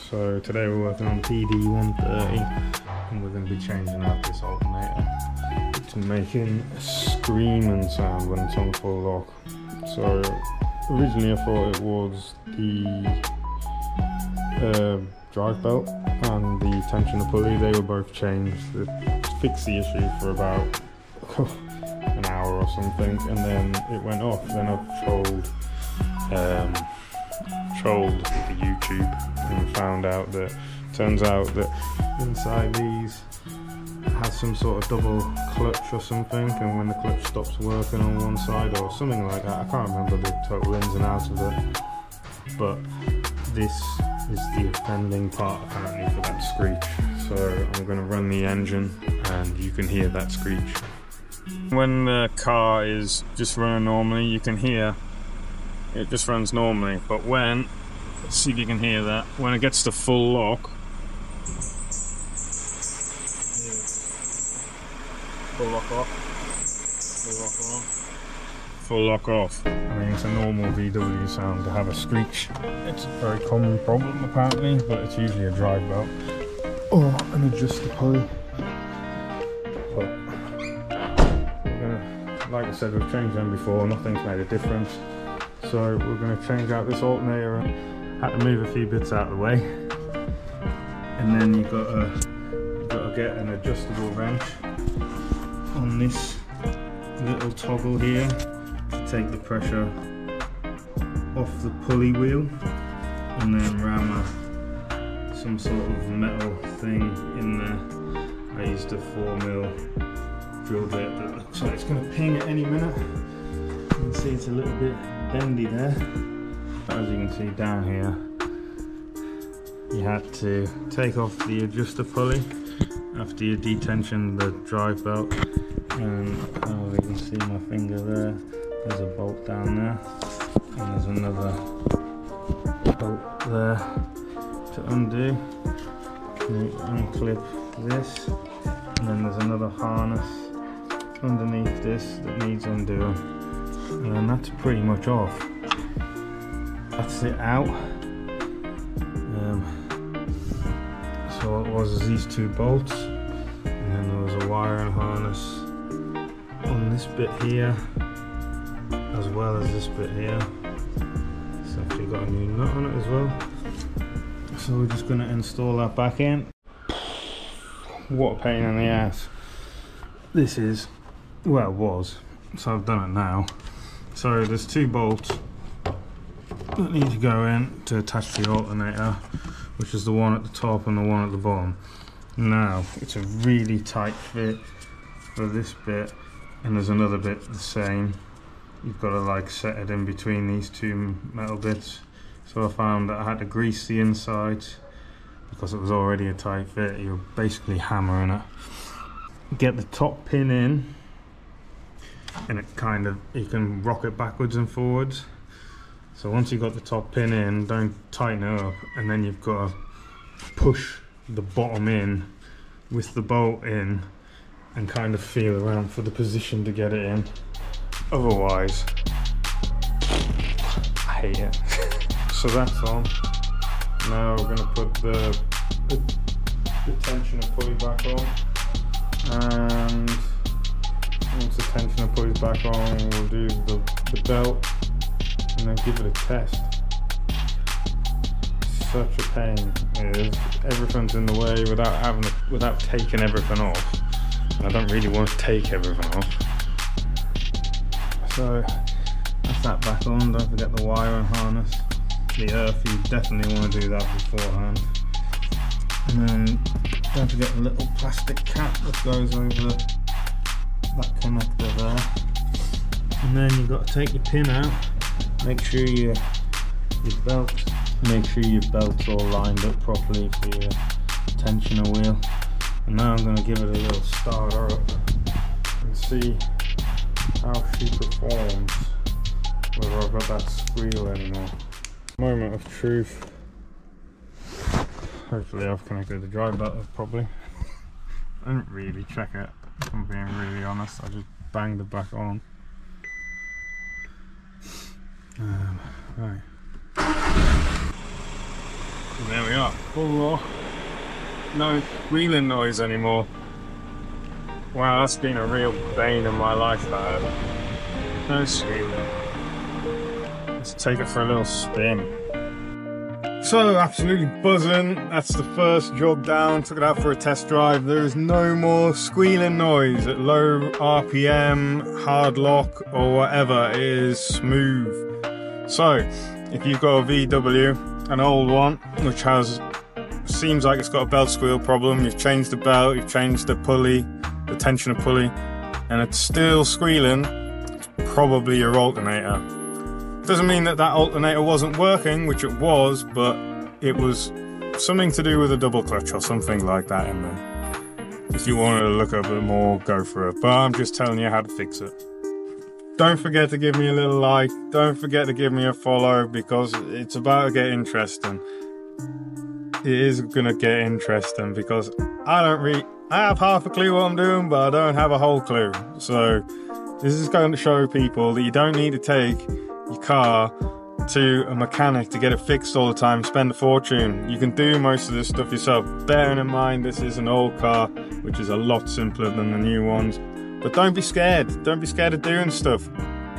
So today we're working on PD130 and we're going to be changing out this alternator to making a screaming sound when it's on full lock. So originally I thought it was the drive belt and the tensioner pulley. They were both changed. It fixed the issue for about an hour or something, and then it went off. Then I've trolled the YouTube and found out that turns out that inside these has some sort of double clutch or something, and when the clutch stops working on one side or something like that, I can't remember the total ins and outs of it, but this is the offending part apparently for that screech. So I'm going to run the engine and you can hear that screech. When the car is just running normally, you can hear it just runs normally, but when, let's see if you can hear that, when it gets to full lock, full lock off, full lock on, full lock off. I mean, it's a normal VW sound to have a screech. It's a very common problem apparently, but it's usually a drive belt or an adjuster pulley. But like I said, we've changed them before, nothing's made a difference. So we're going to change out this alternator. Had to move a few bits out of the way, and then you've got to get an adjustable wrench on this little toggle here to take the pressure off the pulley wheel, and then ram some sort of metal thing in there. I used a 4mm drill bit that looks like it's going to ping at any minute. You can see it's a little bit bendy there, but as you can see down here, you had to take off the adjuster pulley after you detension the drive belt, and as you can see my finger there, there's a bolt down there, and there's another bolt there to undo. You unclip this, and then there's another harness underneath this that needs undoing. And that's pretty much off. That's it out. So what it was is these two bolts, and then there was a wiring harness on this bit here, as well as this bit here. It's actually got a new nut on it as well. So we're just going to install that back in. What a pain in the ass. This is, well, it was. So I've done it now. So there's two bolts that need to go in to attach the alternator, which is the one at the top and the one at the bottom. Now it's a really tight fit for this bit, and there's another bit the same. You've got to like set it in between these two metal bits. So I found that I had to grease the insides because it was already a tight fit. You're basically hammering it. Get the top pin in, and it kind of, you can rock it backwards and forwards. So once you've got the top pin in, don't tighten it up, and then you've got to push the bottom in with the bolt in and kind of feel around for the position to get it in. Otherwise, I hate it. So that's on. Now we're going to put the tensioner pulley back on, and once the tensioner pulley back on, we'll do the belt and then give it a test. Such a pain. Everything's in the way without taking everything off. I don't really want to take everything off. So that's that back on. Don't forget the wire and harness. The earth, you definitely want to do that beforehand. And then don't forget the little plastic cap that goes over that connector there. And then you've got to take your pin out. Make sure your belt's all lined up properly for your tensioner wheel. And now I'm going to give it a little starter up and see how she performs, whether I've got that squeal anymore. Moment of truth. Hopefully I've connected the drive belt up properly. I didn't really check it, if I'm being really honest. I just banged it back on. Right. And there we are. start, full lock. No squealing noise anymore. Wow, that's been a real bane in my life, that. No squealing. Let's take it for a little spin. So, absolutely buzzing. That's the first job down. Took it out for a test drive. There is no more squealing noise at low RPM, hard lock, or whatever. It is smooth. So, if you've got a VW, an old one, which seems like it's got a belt squeal problem, you've changed the belt, you've changed the pulley, the tensioner pulley, and it's still squealing, it's probably your alternator. Doesn't mean that alternator wasn't working, which it was, but it was something to do with a double clutch or something like that in there. If you wanted to look up a bit more, go for it. But I'm just telling you how to fix it. Don't forget to give me a little like. Don't forget to give me a follow, because it's about to get interesting. It is gonna get interesting because I have half a clue what I'm doing, but I don't have a whole clue. So this is going to show people that you don't need to take your car to a mechanic to get it fixed all the time, spend a fortune. You can do most of this stuff yourself, bearing in mind this is an old car, which is a lot simpler than the new ones. But don't be scared. Don't be scared of doing stuff.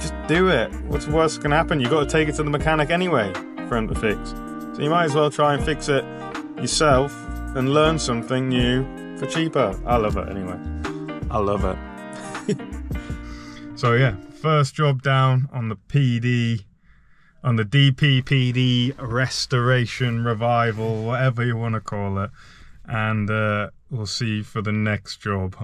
Just do it. What's the worst that can happen? You've got to take it to the mechanic anyway for him to fix. So you might as well try and fix it yourself and learn something new for cheaper. I love it anyway. I love it. So yeah, first job down on the PD, on the DPPD restoration revival, whatever you want to call it. And we'll see you for the next job.